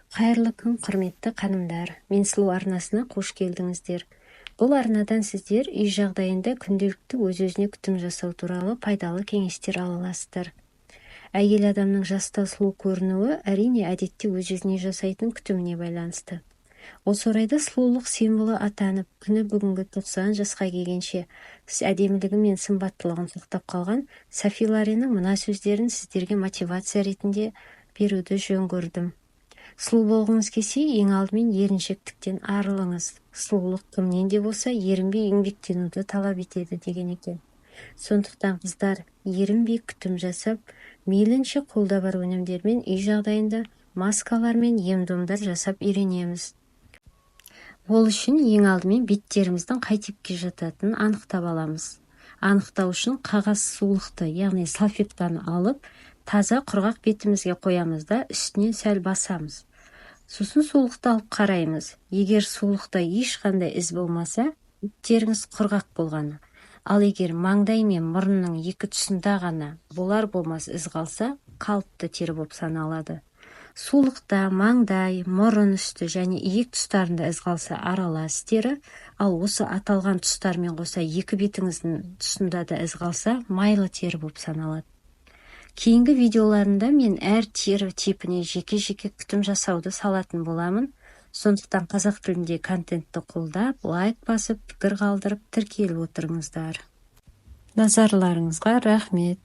Қайырлы күн, құрметті қанымдар. Мен сұлу арнасына қош келдіңіздер. Бұл арнадан сіздер үй жағдайында күнделікті өз-өзіне күтім жасау туралы пайдалы кеңестер ала аласыздар. Әйел адамның жаста сұлу көрінуі әрине әдетте өз-өзіне жасайтын күтіміне байланысты. Осы орайда сұлулық символы атанып, күні бүгінгі 90 жасқа келгенше сіз әдемілігі мен сымбаттылығын сақтап қалған Софи Лореннің мына сөздерін сіздерге мотивация ретінде беруді жөн көрдім. Сұлу болғыңыз келсе, ең алдымен еріншектіктен арылыңыз. Сұлулық кімнен де болса ерінбей еңбектенуді талап етеді деген екен. Сондықтан қыздар ерінбей күтім жасап, мейлінше қолда бар өнімдермен үй жағдайында маскалар мен ем-домдар жасап үйренеміз. Ол үшін ең алдымен беттеріміздің қай типке жататынын анықтап аламыз. Анықтау үшін қағаз сулықты, яғни салфетканы алып, таза құрғақ бетімізге қоямыз да үстінен сәл басамыз. Сосын сулықты алып қараймыз. Егер сулықта ешқандай із болмаса, беттеріңіз құрғақ болғаны. Ал егер маңдай мен мұрынның екі тұсында ғана болар-болмас із қалса, қалыпты тері болып саналады. Сулықта маңдай, мұрын үсті және иек тұстарында із қалса аралас тері, ал осы аталған тұстармен қоса екі бетіңіздің тұсында да із қалса майлы тері болып саналады. Кейінгі видеоларында мен әр тері типіне жеке-жеке күтім жасауды салатын боламын. Сондықтан қазақ тілінде контентті қолдап, лайк басып, пікір қалдырып, тіркеліп отырыңыздар. Назарларыңызға рахмет.